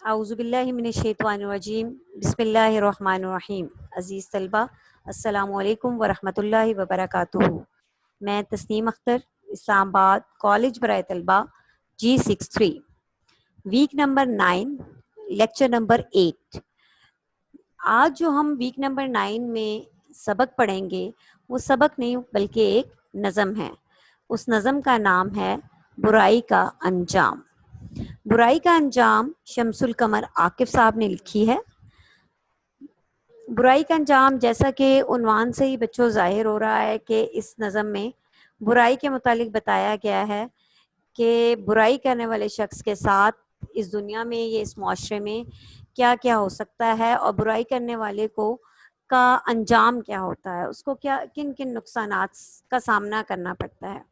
اعوذ باللہ من الشیطان الرجیم بسم اللہ الرحمن الرحیم۔ عزیز طلبہ، السلام علیکم ورحمۃ اللہ وبرکاتہ۔ میں تسنیم اختر، اسلام آباد کالج برائے طلبہ G63، week number 9، lecture number 8۔ آج جو ہم ویک نمبر 9 میں سبق پڑھیں گے وہ سبق نہیں بلکہ ایک نظم ہے۔ اس نظم کا نام ہے برائی کا انجام۔ برائی کا انجام شمس القمر عاقب صاحب نے لکھی ہے۔ برائی کا انجام، جیسا کہ عنوان سے ہی بچوں ظاہر ہو رہا ہے کہ اس نظم میں برائی کے متعلق بتایا گیا ہے کہ برائی کرنے والے شخص کے ساتھ اس دنیا میں یا اس معاشرے میں کیا کیا ہو سکتا ہے، اور برائی کرنے والے کو کا انجام کیا ہوتا ہے، اس کو کن کن نقصانات کا سامنا کرنا پڑتا ہے۔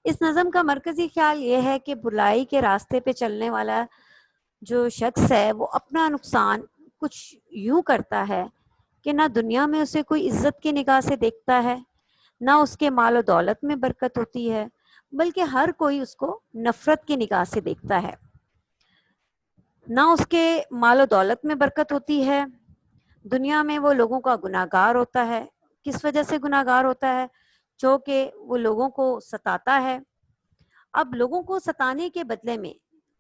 اس نظم کا مرکزی خیال یہ ہے کہ برائی کے راستے پہ چلنے والا جو شخص ہے وہ اپنا نقصان کچھ یوں کرتا ہے کہ نہ دنیا میں اسے کوئی عزت کی نگاہ سے دیکھتا ہے، نہ اس کے مال و دولت میں برکت ہوتی ہے، بلکہ ہر کوئی اس کو نفرت کی نگاہ سے دیکھتا ہے۔ نہ اس کے مال و دولت میں برکت ہوتی ہے، دنیا میں وہ لوگوں کا گناہگار ہوتا ہے۔ کس وجہ سے گناہگار ہوتا ہے؟ چونکہ وہ لوگوں کو ستاتا ہے۔ اب لوگوں کو ستانے کے بدلے میں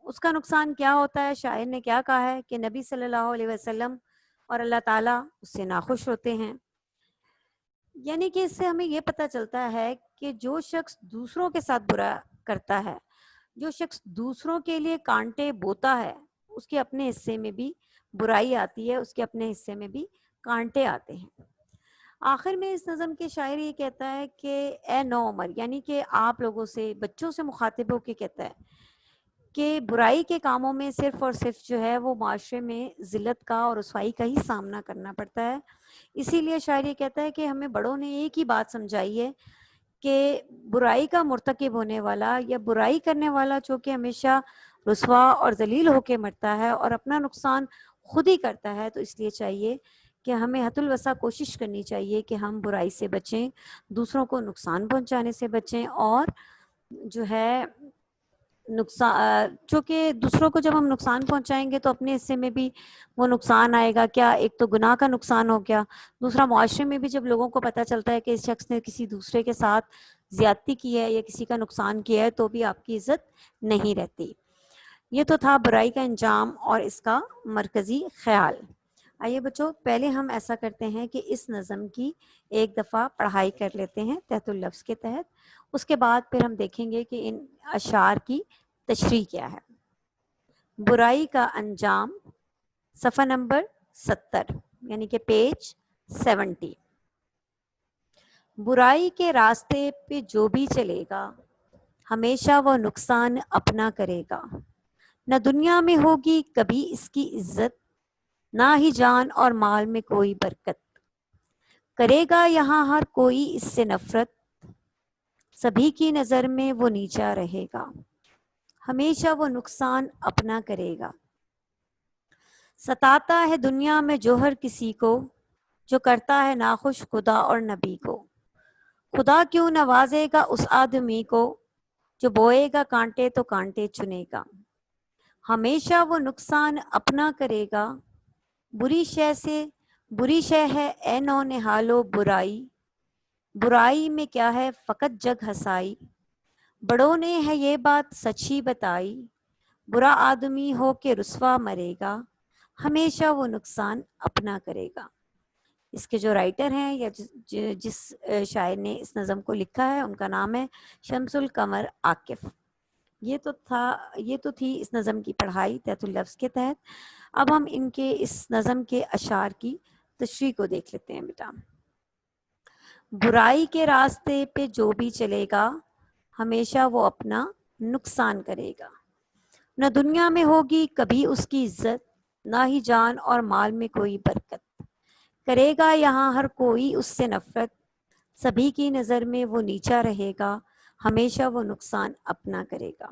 اس کا نقصان کیا ہوتا ہے؟ شاعر نے کیا کہا ہے کہ نبی صلی اللہ علیہ وسلم اور اللہ تعالیٰ اس سے ناخوش ہوتے ہیں۔ یعنی کہ اس سے ہمیں یہ پتہ چلتا ہے کہ جو شخص دوسروں کے ساتھ برا کرتا ہے، جو شخص دوسروں کے لیے کانٹے بوتا ہے، اس کے اپنے حصے میں بھی برائی آتی ہے، اس کے اپنے حصے میں بھی کانٹے آتے ہیں۔ آخر میں اس نظم کے شاعر یہ کہتا ہے کہ اے نو عمر، یعنی کہ آپ لوگوں سے، بچوں سے مخاطب ہو کے کہتا ہے کہ برائی کے کاموں میں صرف اور صرف جو ہے وہ معاشرے میں ذلت کا اور رسوائی کا ہی سامنا کرنا پڑتا ہے۔ اسی لیے شاعر یہ کہتا ہے کہ ہمیں بڑوں نے ایک ہی بات سمجھائی ہے کہ برائی کا مرتکب ہونے والا یا برائی کرنے والا جو کہ ہمیشہ رسوا اور ذلیل ہو کے مرتا ہے اور اپنا نقصان خود ہی کرتا ہے، تو اس لیے چاہیے کہ ہمیں حد الوسع کوشش کرنی چاہیے کہ ہم برائی سے بچیں، دوسروں کو نقصان پہنچانے سے بچیں، اور جو ہے نقصان، چونکہ دوسروں کو جب ہم نقصان پہنچائیں گے تو اپنے حصے میں بھی وہ نقصان آئے گا۔ کیا ایک تو گناہ کا نقصان ہو گیا، دوسرا معاشرے میں بھی جب لوگوں کو پتہ چلتا ہے کہ اس شخص نے کسی دوسرے کے ساتھ زیادتی کی ہے یا کسی کا نقصان کیا ہے تو بھی آپ کی عزت نہیں رہتی۔ یہ تو تھا برائی کا انجام اور اس کا مرکزی خیال۔ آئیے بچوں، پہلے ہم ایسا کرتے ہیں کہ اس نظم کی ایک دفعہ پڑھائی کر لیتے ہیں تحت اللفظ کے تحت، اس کے بعد پھر ہم دیکھیں گے کہ ان اشعار کی تشریح کیا ہے۔ برائی کا انجام، صفحہ نمبر 70، یعنی کہ پیج 70۔ برائی کے راستے پہ جو بھی چلے گا ہمیشہ وہ نقصان اپنا کرے گا، نہ دنیا میں ہوگی کبھی اس کی عزت، نہ ہی جان اور مال میں کوئی برکت، کرے گا یہاں ہر کوئی اس سے نفرت، سبھی کی نظر میں وہ نیچا رہے گا، ہمیشہ وہ نقصان اپنا کرے گا۔ ستاتا ہے دنیا میں جو ہر کسی کو، جو کرتا ہے ناخوش خدا اور نبی کو، خدا کیوں نوازے گا اس آدمی کو، جو بوئے گا کانٹے تو کانٹے چنے گا، ہمیشہ وہ نقصان اپنا کرے گا۔ بری شے سے بری شے ہے اے نو نہالو برائی، برائی میں کیا ہے فقط جگ ہسائی، بڑوں نے ہے یہ بات سچی بتائی، برا آدمی ہو کے رسوا مرے گا، ہمیشہ وہ نقصان اپنا کرے گا۔ اس کے جو رائٹر ہیں یا جس شاعر نے اس نظم کو لکھا ہے ان کا نام ہے شمس القمر عاقب۔ یہ تو تھی اس نظم کی پڑھائی تحت اللفظ کے تحت۔ اب ہم ان کے اس نظم کے اشعار کی تشریح کو دیکھ لیتے ہیں بیٹا۔ برائی کے راستے پہ جو بھی چلے گا ہمیشہ وہ اپنا نقصان کرے گا، نہ دنیا میں ہوگی کبھی اس کی عزت، نہ ہی جان اور مال میں کوئی برکت، کرے گا یہاں ہر کوئی اس سے نفرت، سبھی کی نظر میں وہ نیچا رہے گا، ہمیشہ وہ نقصان اپنا کرے گا۔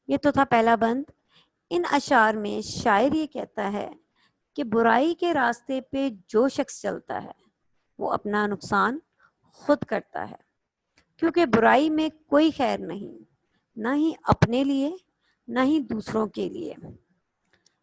یہ تو تھا پہلا بند۔ ان اشعار میں شاعر یہ کہتا ہے کہ برائی کے راستے پہ جو شخص چلتا ہے وہ اپنا نقصان خود کرتا ہے، کیونکہ برائی میں کوئی خیر نہیں، نہ ہی اپنے لیے نہ ہی دوسروں کے لیے۔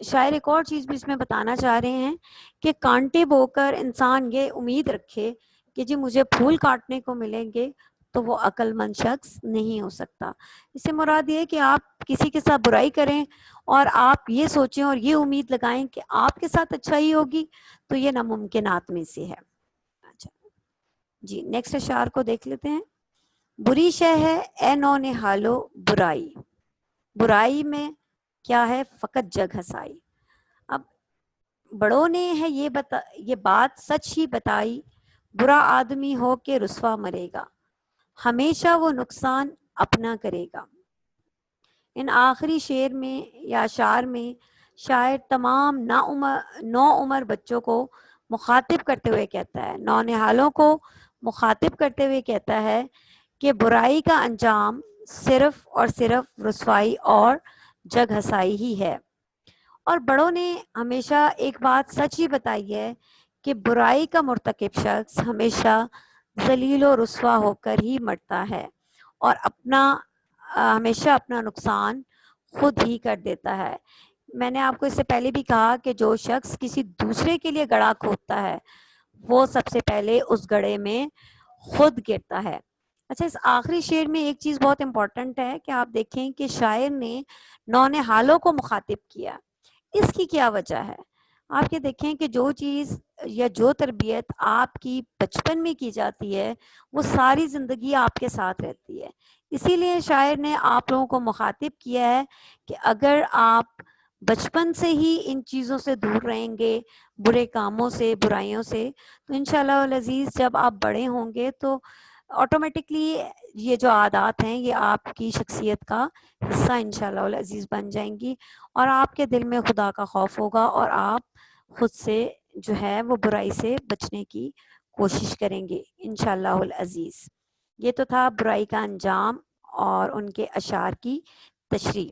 شاعر ایک اور چیز بھی اس میں بتانا چاہ رہے ہیں کہ کانٹے بو کر انسان یہ امید رکھے کہ جی مجھے پھول کاٹنے کو ملیں گے تو وہ عقل مند شخص نہیں ہو سکتا. اس سے مراد یہ ہے کہ آپ کسی کے ساتھ برائی کریں اور آپ یہ سوچیں اور یہ امید لگائیں کہ آپ کے ساتھ اچھائی ہوگی, تو یہ ناممکنات میں سے ہے. اچھا جی, نیکسٹ اشعار کو دیکھ لیتے ہیں. بری شے ہے اے نو نہالو برائی, برائی میں کیا ہے فقط جگ ہسائی. اب بڑوں نے ہے یہ بات سچ ہی بتائی, برا آدمی ہو کے رسوا مرے گا, ہمیشہ وہ نقصان اپنا کرے گا. ان آخری شعر میں یا اشعار میں شاعر تمام نو عمر بچوں کو مخاطب کرتے ہوئے کہتا ہے, نونہالوں کو مخاطب کرتے ہوئے کہتا ہے کہ برائی کا انجام صرف اور صرف رسوائی اور جگ ہسائی ہی ہے. اور بڑوں نے ہمیشہ ایک بات سچ ہی بتائی ہے کہ برائی کا مرتکب شخص ہمیشہ ذلیل و رسوا ہو کر ہی مرتا ہے اور ہمیشہ اپنا نقصان خود ہی کر دیتا ہے. میں نے آپ کو اس سے پہلے بھی کہا کہ جو شخص کسی دوسرے کے لیے گڑھا کھودتا ہے وہ سب سے پہلے اس گڑھے میں خود گرتا ہے. اچھا, اس آخری شعر میں ایک چیز بہت امپورٹنٹ ہے کہ آپ دیکھیں کہ شاعر نے نونہالوں کو مخاطب کیا. اس کی کیا وجہ ہے؟ آپ یہ دیکھیں کہ جو چیز یا جو تربیت آپ کی بچپن میں کی جاتی ہے وہ ساری زندگی آپ کے ساتھ رہتی ہے. اسی لیے شاعر نے آپ لوگوں کو مخاطب کیا ہے کہ اگر آپ بچپن سے ہی ان چیزوں سے دور رہیں گے, برے کاموں سے, برائیوں سے, تو انشاءاللہ العزیز جب آپ بڑے ہوں گے تو آٹومیٹکلی یہ جو عادات ہیں یہ آپ کی شخصیت کا حصہ انشاءاللہ العزیز بن جائیں گی اور آپ کے دل میں خدا کا خوف ہوگا اور آپ خود سے جو ہے وہ برائی سے بچنے کی کوشش کریں گے انشاءاللہ العزیز. یہ تو تھا برائی کا انجام اور ان کے اشعار کی تشریح.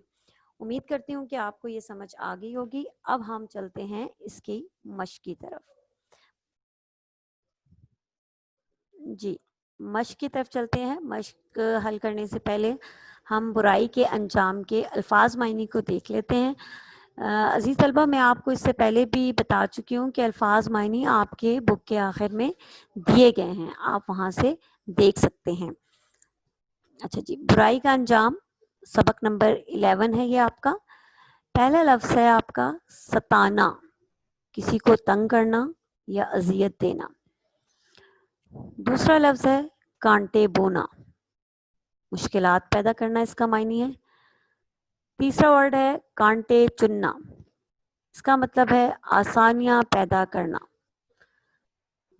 امید کرتی ہوں کہ آپ کو یہ سمجھ آ گئی ہوگی. اب ہم چلتے ہیں اس کی مشق کی طرف. جی, مشق کی طرف چلتے ہیں. مشق حل کرنے سے پہلے ہم برائی کے انجام کے الفاظ معنی کو دیکھ لیتے ہیں. عزیز طلبہ, میں آپ کو اس سے پہلے بھی بتا چکی ہوں کہ الفاظ معنی آپ کے بک کے آخر میں دیے گئے ہیں, آپ وہاں سے دیکھ سکتے ہیں. اچھا جی, برائی کا انجام سبق نمبر 11 ہے یہ آپ کا. پہلا لفظ ہے آپ کا ستانا, کسی کو تنگ کرنا یا اذیت دینا. دوسرا لفظ ہے کانٹے بونا, مشکلات پیدا کرنا اس کا معنی ہے. تیسرا ورڈ ہے کانٹے چننا, اس کا مطلب ہے آسانیاں پیدا کرنا.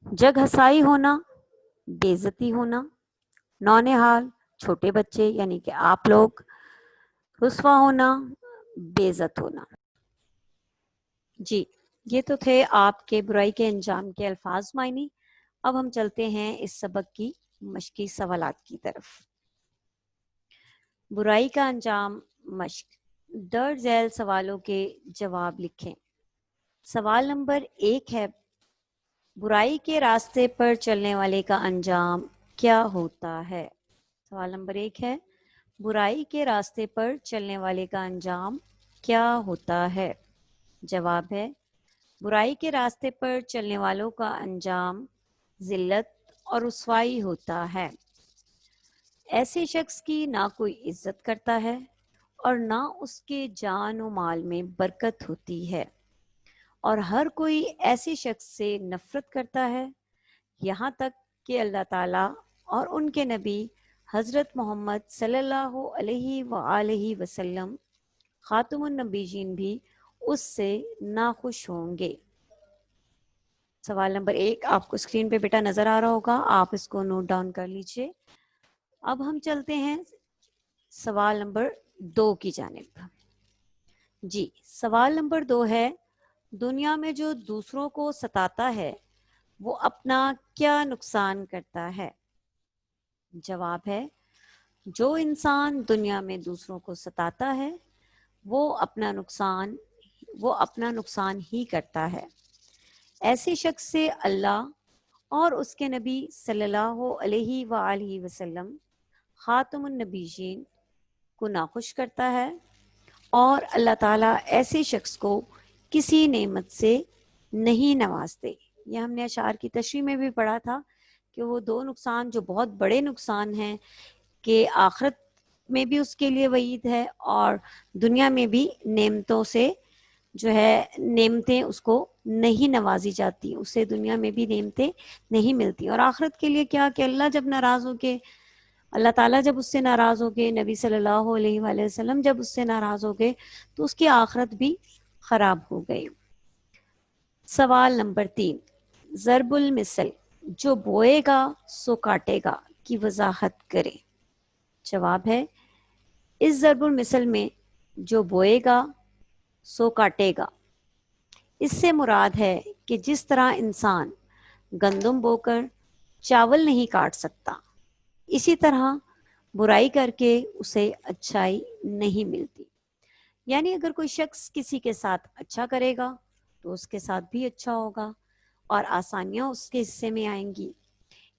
جگ ہسائی ہونا, بے عزتی ہونا. نونہال چھوٹے بچے یعنی کہ آپ لوگ. رسوا ہونا, بے عزت ہونا. جی, یہ تو تھے آپ کے برائی کے انجام کے الفاظ معنی. اب ہم چلتے ہیں اس سبق کی مشقی سوالات کی طرف. برائی کا انجام مشق. درج ذیل سوالوں کے جواب لکھیں. سوال نمبر 1 ہے, برائی کے راستے پر چلنے والے کا انجام کیا ہوتا ہے؟ سوال نمبر 1 ہے, برائی کے راستے پر چلنے والے کا انجام کیا ہوتا ہے؟ جواب ہے, برائی کے راستے پر چلنے والوں کا انجام ذلت اور رسوائی ہوتا ہے. ایسے شخص کی نہ کوئی عزت کرتا ہے اور نہ اس کے جان و مال میں برکت ہوتی ہے, اور ہر کوئی ایسے شخص سے نفرت کرتا ہے, یہاں تک کہ اللہ تعالیٰ اور ان کے نبی حضرت محمد صلی اللہ علیہ وآلہ وسلم خاتم النبیین بھی اس سے ناخوش ہوں گے. سوال نمبر 1 آپ کو اسکرین پہ بیٹا نظر آ رہا ہوگا, آپ اس کو نوٹ ڈاؤن کر لیجئے. اب ہم چلتے ہیں سوال نمبر 2 کی جانب. جی, سوال نمبر 2 ہے, دنیا میں جو دوسروں کو ستاتا ہے وہ اپنا کیا نقصان کرتا ہے؟ جواب ہے, جو انسان دنیا میں دوسروں کو ستاتا ہے وہ اپنا نقصان ہی کرتا ہے. ایسے شخص سے اللہ اور اس کے نبی صلی اللہ علیہ وآلہ وسلم خاتم النبیین کو ناخوش کرتا ہے اور اللہ تعالیٰ ایسے شخص کو کسی نعمت سے نہیں نوازتے. یہ ہم نے اشعار کی تشریح میں بھی پڑھا تھا کہ وہ دو نقصان جو بہت بڑے نقصان ہیں کہ آخرت میں بھی اس کے لیے وعید ہے اور دنیا میں بھی نعمتوں سے جو ہے نعمتیں اس کو نہیں نوازی جاتی, اسے دنیا میں بھی نعمتیں نہیں ملتی. اور آخرت کے لیے کیا کہ اللہ جب ناراض ہو کے, اللہ تعالیٰ جب اس سے ناراض ہو گئے, نبی صلی اللہ علیہ وآلہ وسلم جب اس سے ناراض ہو گئے تو اس کی آخرت بھی خراب ہو گئی. سوال نمبر 3, ضرب المثل جو بوئے گا سو کاٹے گا کی وضاحت کریں. جواب ہے اس ضرب المثل میں جو بوئے گا سو کاٹے گا, اس سے مراد ہے کہ جس طرح انسان گندم بو کر چاول نہیں کاٹ سکتا, اسی طرح برائی کر کے اسے اچھائی نہیں ملتی. یعنی اگر کوئی شخص کسی کے ساتھ اچھا کرے گا تو اس کے ساتھ بھی اچھا ہوگا اور آسانیاں اس کے حصے میں آئیں گی.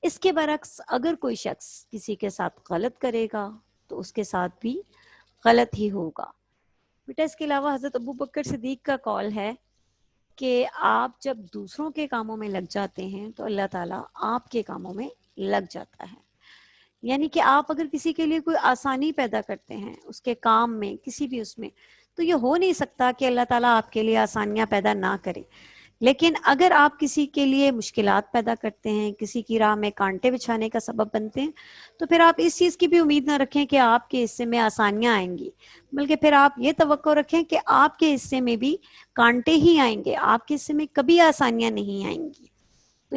اس کے برعکس اگر کوئی شخص کسی کے ساتھ غلط کرے گا تو اس کے ساتھ بھی غلط ہی ہوگا. بیٹا اس کے علاوہ حضرت ابو بکر صدیق کا قول ہے کہ آپ جب دوسروں کے کاموں میں لگ جاتے ہیں تو اللہ تعالیٰ آپ کے کاموں میں لگ جاتا ہے. یعنی کہ آپ اگر کسی کے لیے کوئی آسانی پیدا کرتے ہیں اس کے کام میں, کسی بھی اس میں, تو یہ ہو نہیں سکتا کہ اللہ تعالیٰ آپ کے لیے آسانیاں پیدا نہ کرے. لیکن اگر آپ کسی کے لیے مشکلات پیدا کرتے ہیں, کسی کی راہ میں کانٹے بچھانے کا سبب بنتے ہیں, تو پھر آپ اس چیز کی بھی امید نہ رکھیں کہ آپ کے حصے میں آسانیاں آئیں گی, بلکہ پھر آپ یہ توقع رکھیں کہ آپ کے حصے میں بھی کانٹے ہی آئیں گے, آپ کے حصے میں کبھی آسانیاں نہیں آئیں گی. تو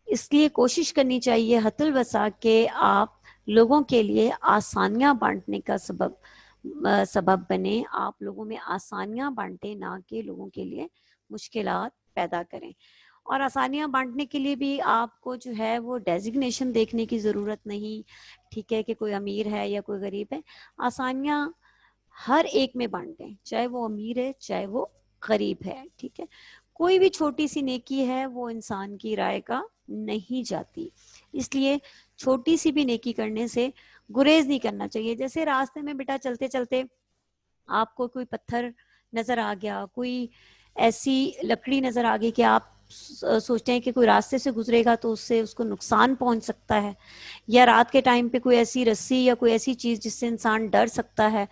اس لیے کوشش کرنی چاہیے حد الوسع کہ آپ لوگوں کے لیے آسانیاں بانٹنے کا سبب بنے, آپ لوگوں میں آسانیاں بانٹیں, نہ کہ لوگوں کے لیے مشکلات پیدا کریں. اور آسانیاں بانٹنے کے لیے بھی آپ کو جو ہے وہ ڈیزگنیشن دیکھنے کی ضرورت نہیں, ٹھیک ہے, کہ کوئی امیر ہے یا کوئی غریب ہے. آسانیاں ہر ایک میں بانٹیں, چاہے وہ امیر ہے چاہے وہ غریب ہے, ٹھیک ہے. کوئی بھی چھوٹی سی نیکی ہے وہ انسان کی رائے کا نہیں جاتی, اس لیے چھوٹی سی بھی نیکی کرنے سے گریز نہیں کرنا چاہیے. جیسے راستے میں بیٹا چلتے چلتے آپ کو کوئی پتھر نظر آ گیا, کوئی ایسی لکڑی نظر آ گئی کہ آپ سوچتے ہیں کہ کوئی راستے سے گزرے گا تو اس کو نقصان پہنچ سکتا ہے, یا رات کے ٹائم پہ کوئی ایسی رسی یا کوئی ایسی چیز جس سے انسان ڈر سکتا ہے,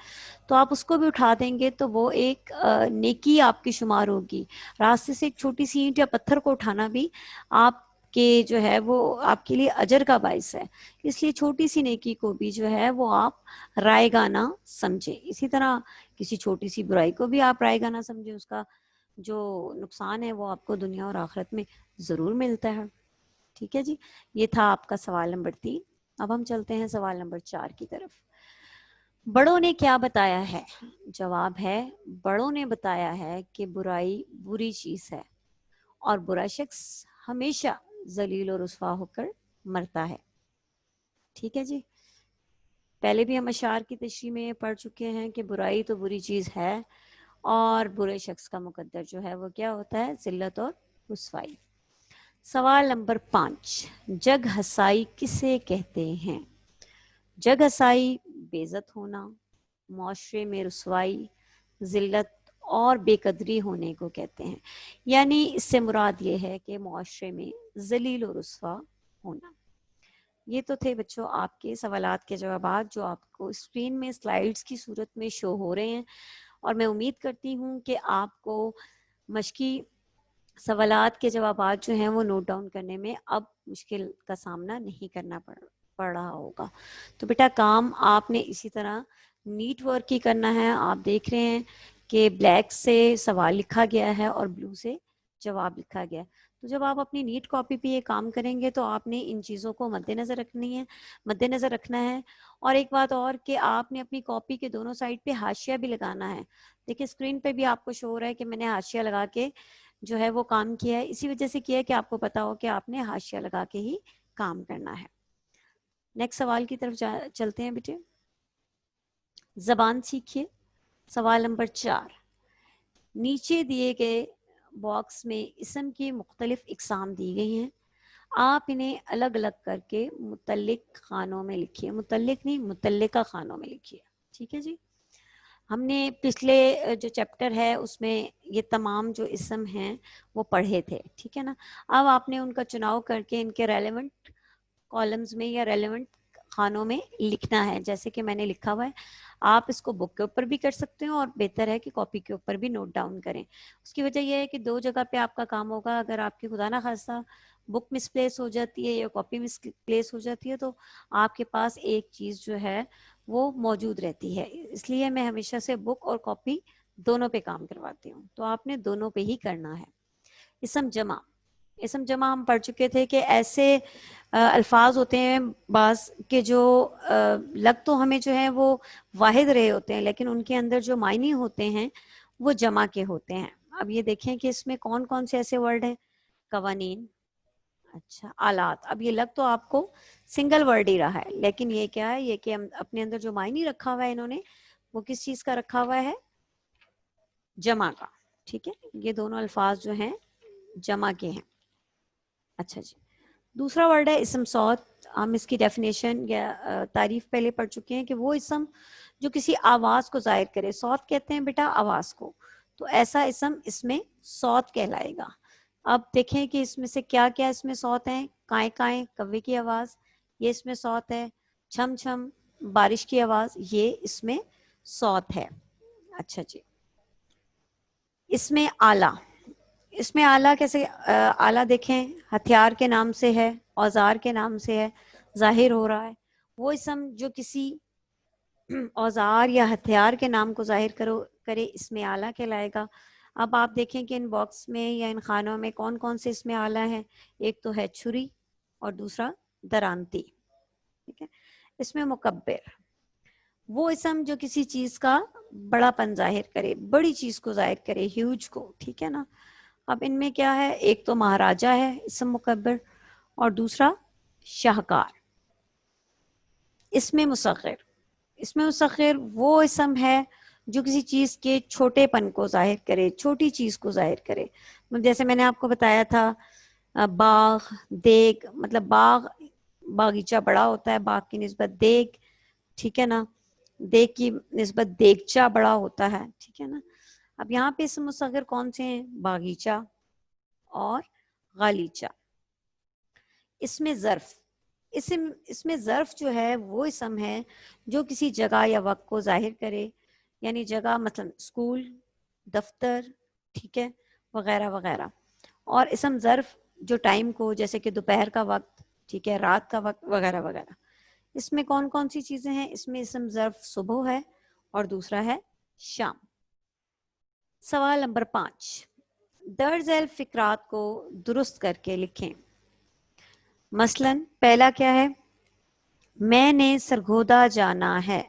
تو آپ اس کو بھی اٹھا دیں گے تو وہ ایک نیکی آپ کی شمار ہوگی. راستے سے ایک چھوٹی سی اینٹ یا پتھر کو اٹھانا بھی آپ کے جو ہے وہ آپ کے لیے اجر کا باعث ہے. اس لیے چھوٹی سی نیکی کو بھی جو ہے وہ آپ رائے گاہ نہ سمجھیں. اسی طرح کسی چھوٹی سی برائی کو بھی آپ رائے گاہ نہ سمجھیں, اس کا جو نقصان ہے وہ آپ کو دنیا اور آخرت میں ضرور ملتا ہے. ٹھیک ہے جی, یہ تھا آپ کا سوال نمبر 3. اب ہم چلتے ہیں سوال نمبر 4 کی طرف. بڑوں نے کیا بتایا ہے؟ جواب ہے بڑوں نے بتایا ہے کہ برائی بری چیز ہے اور برا شخص ہمیشہ ذلیل و رسوا ہو کر مرتا ہے. ٹھیک ہے جی, پہلے بھی ہم اشعار کی تشریح میں پڑھ چکے ہیں کہ برائی تو بری چیز ہے اور برے شخص کا مقدر جو ہے وہ کیا ہوتا ہے؟ ذلت اور رسوائی. سوال نمبر 5, جگ ہسائی کسے کہتے ہیں؟ جگ ہسائی بے عزت ہونا, معاشرے میں رسوائی, ذلت اور بے قدری ہونے کو کہتے ہیں. یعنی اس سے مراد یہ ہے کہ معاشرے میں ذلیل و رسوا ہونا. یہ تو تھے بچوں آپ کے سوالات کے جوابات جو آپ کو اسکرین میں سلائیڈز کی صورت میں شو ہو رہے ہیں, اور میں امید کرتی ہوں کہ آپ کو مشقی سوالات کے جوابات جو ہیں وہ نوٹ ڈاؤن کرنے میں اب مشکل کا سامنا نہیں کرنا پڑ رہا ہوگا. تو بیٹا کام آپ نے اسی طرح نیٹ ورک ہی کرنا ہے. آپ دیکھ رہے ہیں کہ بلیک سے سوال لکھا گیا ہے اور بلو سے جواب لکھا گیا ہے. تو جب آپ اپنی نیٹ کاپی پہ یہ کام کریں گے تو آپ نے ان چیزوں کو مد نظر رکھنا ہے. اور ایک بات اور کہ آپ نے اپنی کاپی کے دونوں سائڈ پہ حاشیہ بھی لگانا ہے. دیکھیں اسکرین پہ بھی آپ کو شو ہو رہا ہے کہ میں نے حاشیہ لگا کے جو ہے وہ کام کیا ہے, اسی وجہ سے کیا ہے کہ آپ کو پتا ہو کہ آپ نے حاشیہ لگا کے ہی کام کرنا ہے. نیکسٹ سوال کی طرف چلتے ہیں بیٹے. زبان سیکھیے. سوال نمبر 4, نیچے دیے گئے باکس میں اسم کی مختلف اقسام دی گئی ہیں, آپ انہیں الگ الگ کر کے متعلق خانوں میں لکھیے. متعلق نہیں, متعلقہ خانوں میں لکھیے. ٹھیک ہے جی. ہم نے پچھلے جو چیپٹر ہے اس میں یہ تمام جو اسم ہیں وہ پڑھے تھے، ٹھیک ہے نا. اب آپ نے ان کا چناؤ کر کے ان کے ریلیونٹ کالمز میں یا ریلیونٹ خانوں میں لکھنا ہے، جیسے کہ میں نے لکھا ہوا ہے. آپ اس کو بک کے اوپر بھی کر سکتے ہیں اور بہتر ہے کہ کاپی کے اوپر بھی نوٹ ڈاؤن کریں. اس کی وجہ یہ ہے کہ دو جگہ پہ آپ کا کام ہوگا. اگر آپ کی خدا نہ خواستہ بک مس پلیس ہو جاتی ہے یا کاپی مس پلیس ہو جاتی ہے تو آپ کے پاس ایک چیز جو ہے وہ موجود رہتی ہے. اس لیے میں ہمیشہ سے بک اور کاپی دونوں پہ کام کرواتی ہوں. تو آپ نے دونوں پہ ہی کرنا ہے. اسم جمع، اسم جمع ہم پڑھ چکے تھے کہ ایسے الفاظ ہوتے ہیں بعض کے جو لگ تو ہمیں جو ہے وہ واحد رہے ہوتے ہیں، لیکن ان کے اندر جو معنی ہوتے ہیں وہ جمع کے ہوتے ہیں. اب یہ دیکھیں کہ اس میں کون کون سے ایسے ورڈ ہیں. قوانین، اچھا، آلات. اب یہ لگ تو آپ کو سنگل ورڈ ہی رہا ہے، لیکن یہ کیا ہے، یہ کہ اپنے اندر جو معنی رکھا ہوا ہے انہوں نے وہ کس چیز کا رکھا ہوا ہے؟ جمع کا. ٹھیک ہے، یہ دونوں الفاظ جو ہیں جمع کے ہیں. اچھا جی، دوسرا ورڈ ہے اسم صوت. ہم اس کی ڈیفینیشن یا تعریف پہلے پڑھ چکے ہیں کہ وہ اسم جو کسی آواز کو ظاہر کرے. صوت کہتے ہیں بیٹا آواز کو، تو ایسا اسم اس میں صوت کہلائے گا. اب دیکھیں کہ اس میں سے کیا کیا اس میں صوت ہیں. کائیں کائیں کوے کی آواز، یہ اس میں صوت ہے. چھم چھم بارش کی آواز، یہ اس میں صوت ہے. اچھا جی، اس میں آلہ. اس میں آلہ کیسے؟ آلہ دیکھیں ہتھیار کے نام سے ہے، اوزار کے نام سے ہے، ظاہر ہو رہا ہے. وہ اسم جو کسی اوزار یا ہتھیار کے نام کو ظاہر کرے اس میں آلہ کہلائے گا. اب آپ دیکھیں کہ ان باکس میں یا ان خانوں میں کون کون سے اس میں آلہ ہیں. ایک تو ہے چھری اور دوسرا درانتی. ٹھیک ہے، اس میں مکبر، وہ اسم جو کسی چیز کا بڑا پن ظاہر کرے، بڑی چیز کو ظاہر کرے، ہیوج کو. ٹھیک ہے نا. اب ان میں کیا ہے، ایک تو مہاراجہ ہے اسم مکبر اور دوسرا شاہکار. اس میں مصغر، اس میں مصغر وہ اسم ہے جو کسی چیز کے چھوٹے پن کو ظاہر کرے، چھوٹی چیز کو ظاہر کرے. جیسے میں نے آپ کو بتایا تھا باغ، دیگ، مطلب باغ باغیچہ بڑا ہوتا ہے، باغ کی نسبت دیگ. ٹھیک ہے نا، دیگ کی نسبت دیگچہ بڑا ہوتا ہے. ٹھیک ہے نا. اب یہاں پہ اسم مصغر کون سے ہیں؟ باغیچہ اور غالیچہ. اس میں ظرف، اس میں ظرف جو ہے وہ اسم ہے جو کسی جگہ یا وقت کو ظاہر کرے. یعنی جگہ مثلا اسکول، دفتر، ٹھیک ہے، وغیرہ وغیرہ. اور اسم ظرف جو ٹائم کو، جیسے کہ دوپہر کا وقت، ٹھیک ہے، رات کا وقت، وغیرہ وغیرہ. اس میں کون کون سی چیزیں ہیں؟ اس میں اسم ظرف صبح ہے اور دوسرا ہے شام. سوال نمبر 5، درج ذیل فقرات کو درست کر کے لکھیں. مثلا پہلا کیا ہے؟ میں نے سرگودا جانا ہے.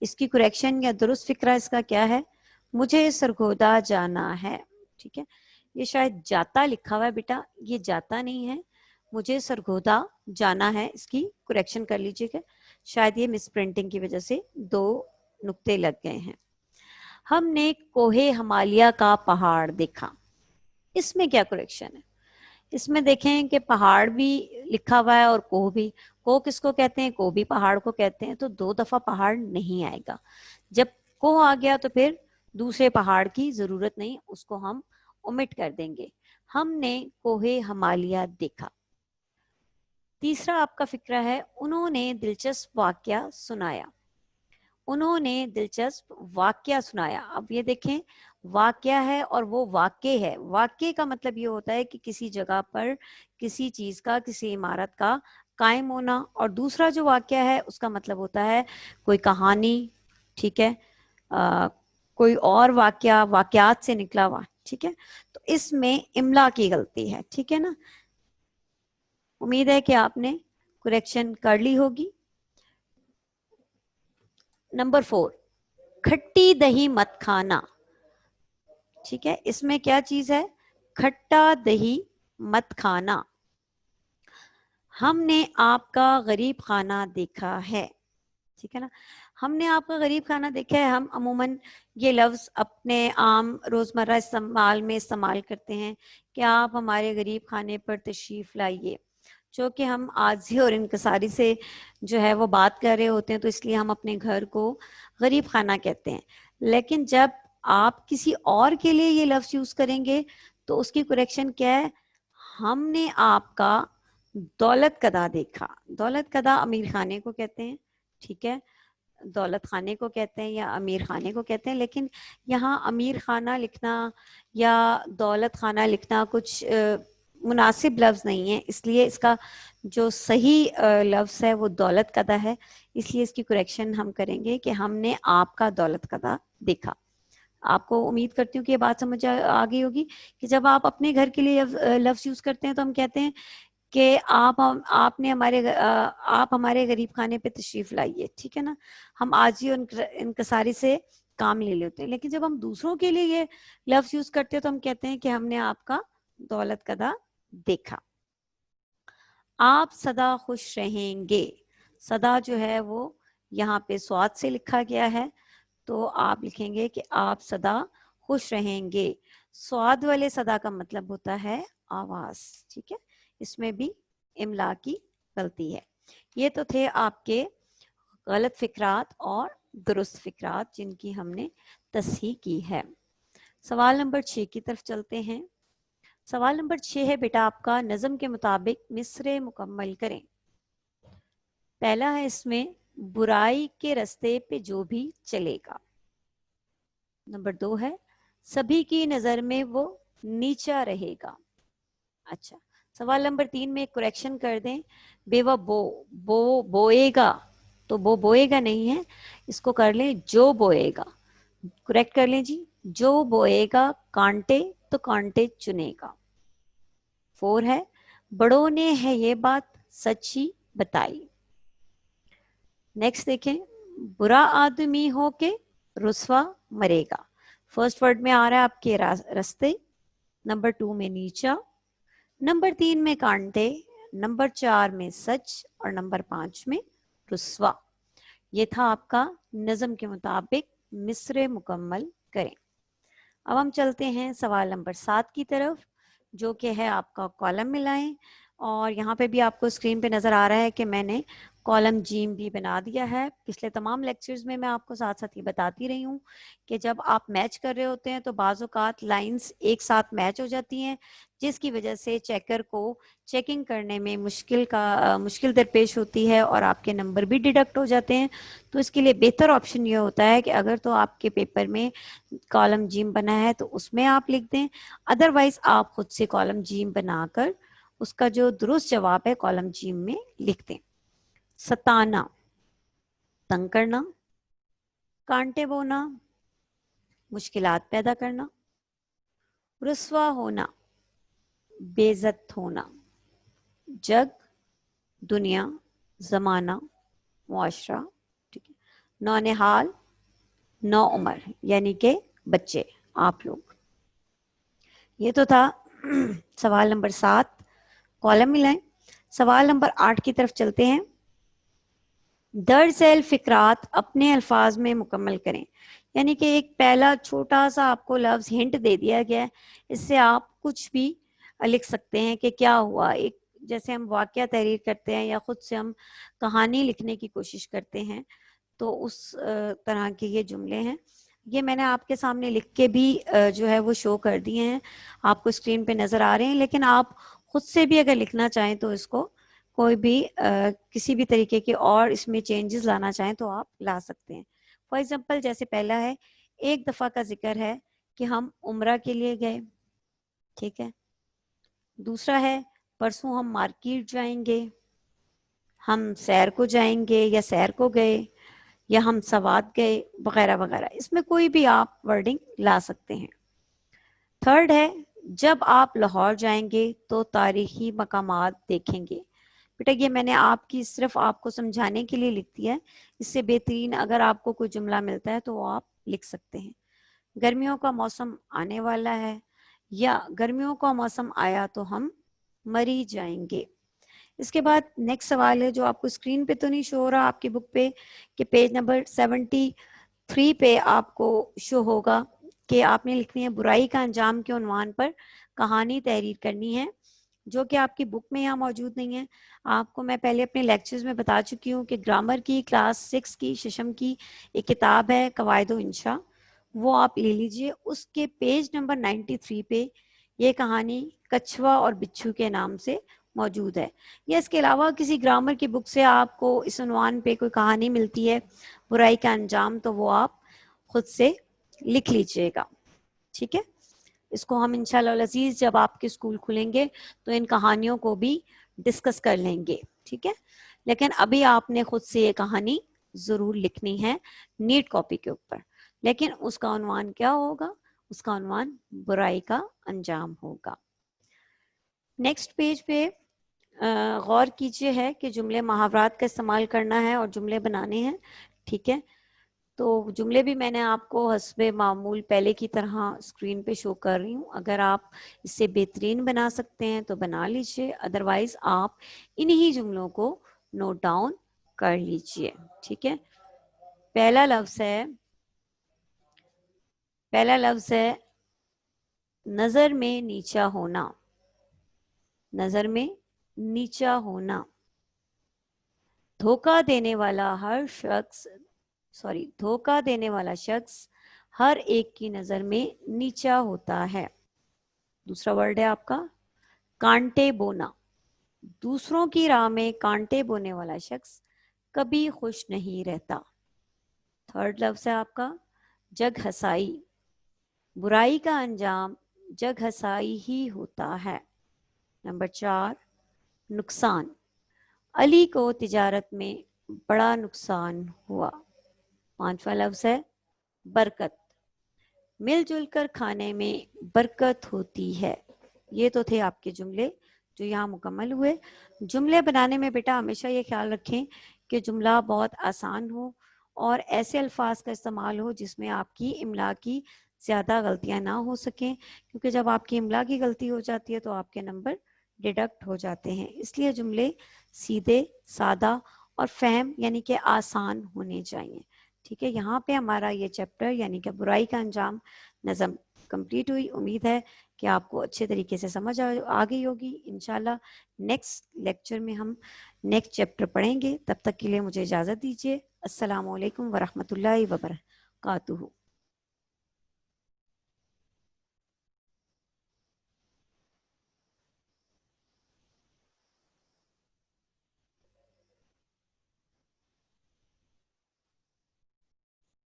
اس کی کریکشن یا درست فقرہ اس کا کیا ہے؟ مجھے سرگودا جانا ہے. ٹھیک ہے، یہ شاید جاتا لکھا ہوا ہے بیٹا، یہ جاتا نہیں ہے، مجھے سرگودا جانا ہے. اس کی کریکشن کر لیجیے گا، شاید یہ مس پرنٹنگ کی وجہ سے 2 نقطے لگ گئے ہیں. ہم نے کوہ ہمالیہ کا پہاڑ دیکھا. اس میں کیا کریکشن ہے؟ اس میں دیکھیں کہ پہاڑ بھی لکھا ہوا ہے اور کوہ بھی. کوہ کس کو کہتے ہیں؟ کوہ بھی پہاڑ کو کہتے ہیں. تو 2 دفعہ پہاڑ نہیں آئے گا. جب کوہ آ گیا تو پھر دوسرے پہاڑ کی ضرورت نہیں، اس کو ہم اومٹ کر دیں گے. ہم نے کوہ ہمالیہ دیکھا. تیسرا آپ کا فقرہ ہے، انہوں نے دلچسپ واقعہ سنایا. انہوں نے دلچسپ واقعہ سنایا. اب یہ دیکھیں واقعہ ہے اور وہ واقع ہے. واقع کا مطلب یہ ہوتا ہے کہ کسی جگہ پر کسی چیز کا، کسی عمارت کا قائم ہونا. اور دوسرا جو واقعہ ہے اس کا مطلب ہوتا ہے کوئی کہانی، ٹھیک ہے، کوئی اور واقعہ، واقعات سے نکلا ہوا. ٹھیک ہے، تو اس میں املا کی غلطی ہے. ٹھیک ہے نا. امید ہے کہ آپ نے کریکشن کر لی ہوگی. نمبر 4، کھٹی دہی مت کھانا. ٹھیک ہے، اس میں کیا چیز ہے؟ کھٹا دہی مت کھانا. ہم نے آپ کا غریب خانہ دیکھا ہے. ٹھیک ہے نا. ہم نے آپ کا غریب خانہ دیکھا ہے. ہم عموماً یہ لفظ اپنے عام روزمرہ استعمال میں استعمال کرتے ہیں کہ آپ ہمارے غریب خانے پر تشریف لائیے. چونکہ ہم عاجزی اور انکساری سے جو ہے وہ بات کر رہے ہوتے ہیں تو اس لیے ہم اپنے گھر کو غریب خانہ کہتے ہیں. لیکن جب آپ کسی اور کے لیے یہ لفظ یوز کریں گے تو اس کی کریکشن کیا ہے؟ ہم نے آپ کا دولت کدا دیکھا. دولت کدا امیر خانے کو کہتے ہیں, ٹھیک ہے, دولت خانے کو کہتے ہیں یا امیر خانے کو کہتے ہیں. لیکن یہاں امیر خانہ لکھنا یا دولت خانہ لکھنا کچھ مناسب لفظ نہیں ہے, اس لیے اس کا جو صحیح لفظ ہے وہ دولت کدا ہے. اس لیے اس کی کریکشن ہم کریں گے کہ ہم نے آپ کا دولت کدا دیکھا. آپ کو امید کرتی ہوں کہ یہ بات سمجھ آ گئی ہوگی کہ جب آپ اپنے گھر کے لیے لفظ یوز کرتے ہیں تو ہم کہتے ہیں کہ آپ ہمارے غریب خانے پہ تشریف لائیے, ٹھیک ہے نا. ہم عاجزی اور انکساری سے کام لے لیتے ہیں. لیکن جب ہم دوسروں کے لیے یہ لفظ یوز کرتے ہیں تو ہم کہتے ہیں کہ ہم نے آپ کا دولت کدا دیکھا. آپ سدا خوش رہیں گے. سدا جو ہے وہ یہاں پہ سواد سے لکھا گیا ہے تو آپ لکھیں گے کہ آپ سدا خوش رہیں گے. سواد والے صدا کا مطلب ہوتا ہے آواز, ٹھیک ہے. اس میں بھی املا کی غلطی ہے. یہ تو تھے آپ کے غلط فکرات اور درست فکرات جن کی ہم نے تصحیح کی ہے. سوال نمبر 6 کی طرف چلتے ہیں. سوال نمبر 6 ہے بیٹا آپ کا, نظم کے مطابق مصرع مکمل کریں. پہلا ہے اس میں برائی کے رستے پہ جو بھی چلے گا. نمبر 2 ہے سبھی کی نظر میں وہ نیچا رہے گا. اچھا, سوال نمبر 3 میں کریکشن کر دیں. بیوہ بوئے گا, تو بوئے گا نہیں ہے, اس کو کر لیں جو بوئے گا. کریکٹ کر لیں جی, جو بوئے گا کانٹے تو کانٹے چنے گا. 4 ہے بڑوں نے ہے یہ بات سچ ہی بتائی. نیکسٹ دیکھیں, برا آدمی ہو کے رسوا مرے گا. فرسٹ ورڈ میں آ رہا ہے آپ کے رستے, نمبر 2 میں نیچا, نمبر 3 میں کانٹے, نمبر 4 میں سچ اور نمبر 5 میں رسوا. یہ تھا آپ کا نظم کے مطابق مصرع مکمل کریں. اب ہم چلتے ہیں سوال نمبر 7 کی طرف جو کہ ہے آپ کا کالم ملائیں. اور یہاں پہ بھی آپ کو اسکرین پہ نظر آ رہا ہے کہ میں نے کالم جیم بھی بنا دیا ہے. پچھلے تمام لیکچرز میں آپ کو ساتھ ساتھ یہ بتاتی رہی ہوں کہ جب آپ میچ کر رہے ہوتے ہیں تو بعض اوقات لائنز ایک ساتھ میچ ہو جاتی ہیں جس کی وجہ سے چیکر کو چیکنگ کرنے میں مشکل درپیش ہوتی ہے اور آپ کے نمبر بھی ڈیڈکٹ ہو جاتے ہیں. تو اس کے لیے بہتر آپشن یہ ہوتا ہے کہ اگر تو آپ کے پیپر میں کالم جیم بنا ہے تو اس میں آپ لکھ دیں, ادروائز آپ خود سے کالم جیم بنا کر اس کا جو درست جواب ہے کالم جیم میں لکھ دیں. ستانا تنگ کرنا, کانٹے بونا مشکلات پیدا کرنا, رسوا ہونا بے عزت ہونا, جگ دنیا زمانہ معاشرہ, ٹھیک ہے, نونہال نو عمر یعنی کہ بچے آپ لوگ. یہ تو تھا سوال نمبر 7, کالم ملائیں. سوال نمبر 8 کی طرف چلتے ہیں. درج ذیل فقرات اپنے الفاظ میں مکمل کریں. یعنی کہ ایک پہلا چھوٹا سا آپ کو لفظ ہنٹ دے دیا گیا ہے, اس سے آپ کچھ بھی لکھ سکتے ہیں کہ کیا ہوا. ایک جیسے ہم واقعہ تحریر کرتے ہیں یا خود سے ہم کہانی لکھنے کی کوشش کرتے ہیں تو اس طرح کے یہ جملے ہیں. یہ میں نے آپ کے سامنے لکھ کے بھی جو ہے وہ شو کر دیے ہیں, آپ کو اسکرین پہ نظر آ رہے ہیں. لیکن آپ خود سے بھی اگر لکھنا چاہیں تو اس کو کوئی بھی کسی بھی طریقے کے اور اس میں چینجز لانا چاہیں تو آپ لا سکتے ہیں. فار ایگزامپل جیسے پہلا ہے ایک دفعہ کا ذکر ہے کہ ہم عمرہ کے لیے گئے, ٹھیک ہے. دوسرا ہے پرسوں ہم مارکیٹ جائیں گے, ہم سیر کو جائیں گے یا سیر کو گئے, یا ہم سوات گئے وغیرہ وغیرہ. اس میں کوئی بھی آپ ورڈنگ لا سکتے ہیں. تھرڈ ہے جب آپ لاہور جائیں گے تو تاریخی مقامات دیکھیں گے. بیٹا یہ میں نے صرف آپ کو سمجھانے کے لیے لکھ دیا ہے. اس سے بہترین اگر آپ کو کوئی جملہ ملتا ہے تو وہ آپ لکھ سکتے ہیں. گرمیوں کا موسم آنے والا ہے, یا گرمیوں کا موسم آیا تو ہم مری جائیں گے. اس کے بعد نیکسٹ سوال ہے جو آپ کو اسکرین پہ تو نہیں شو ہو رہا آپ کی بک پہ, کہ پیج نمبر 73 پہ آپ کو شو ہوگا کہ آپ نے لکھنی ہے برائی کا انجام کے عنوان پر کہانی تحریر کرنی ہے. جو کہ آپ کی بک میں یہاں موجود نہیں ہے. آپ کو میں پہلے اپنے لیکچرز میں بتا چکی ہوں کہ گرامر کی کلاس 6 کی ششم کی ایک کتاب ہے قواعد و انشاء, وہ آپ لے لیجئے. اس کے پیج نمبر 93 پہ یہ کہانی کچھوا اور بچھو کے نام سے موجود ہے. یا اس کے علاوہ کسی گرامر کی بک سے آپ کو اس عنوان پہ کوئی کہانی ملتی ہے برائی کا انجام, تو وہ آپ خود سے لکھ لیجئے گا. ٹھیک ہے, اس کو ہم انشاءاللہ العزیز جب آپ کے اسکول کھلیں گے تو ان کہانیوں کو بھی ڈسکس کر لیں گے. ٹھیک ہے, لیکن ابھی آپ نے خود سے یہ کہانی ضرور لکھنی ہے نیٹ کاپی کے اوپر. لیکن اس کا عنوان کیا ہوگا؟ اس کا عنوان برائی کا انجام ہوگا. نیکسٹ پیج پہ غور کیجئے ہے کہ جملے محاورات کا استعمال کرنا ہے اور جملے بنانے ہیں. ٹھیک ہے, تو جملے بھی میں نے آپ کو حسب معمول پہلے کی طرح اسکرین پہ شو کر رہی ہوں. اگر آپ اس سے بہترین بنا سکتے ہیں تو بنا لیجئے, ادروائز آپ انہی جملوں کو نوٹ ڈاؤن کر لیجئے. ٹھیک ہے, پہلا لفظ ہے نظر میں نیچا ہونا. نظر میں نیچا ہونا. دھوکہ دینے والا شخص ہر ایک کی نظر میں نیچا ہوتا ہے. دوسرا ورڈ ہے آپ کا کانٹے بونا. دوسروں کی راہ میں کانٹے بونے والا شخص کبھی خوش نہیں رہتا. تھرڈ لفظ ہے آپ کا جگ ہسائی. برائی کا انجام جگ ہسائی ہی ہوتا ہے. نمبر 4 نقصان. علی کو تجارت میں بڑا نقصان ہوا. پانچواں لفظ ہے برکت. مل جل کر کھانے میں برکت ہوتی ہے. یہ تو تھے آپ کے جملے جو یہاں مکمل ہوئے. جملے بنانے میں بیٹا ہمیشہ یہ خیال رکھیں کہ جملہ بہت آسان ہو اور ایسے الفاظ کا استعمال ہو جس میں آپ کی املا کی زیادہ غلطیاں نہ ہو سکیں, کیونکہ جب آپ کی املا کی غلطی ہو جاتی ہے تو آپ کے نمبر ڈیڈکٹ ہو جاتے ہیں. اس لیے جملے سیدھے, سادہ اور فہم یعنی کہ آسان ہونے چاہیے. ٹھیک ہے, یہاں پہ ہمارا یہ چیپٹر یعنی کہ برائی کا انجام نظم کمپلیٹ ہوئی. امید ہے کہ آپ کو اچھے طریقے سے سمجھ آ گئی ہوگی. انشاءاللہ نیکسٹ لیکچر میں ہم نیکسٹ چیپٹر پڑھیں گے. تب تک کے لیے مجھے اجازت دیجیے. السلام علیکم ورحمۃ اللہ وبرکاتہ.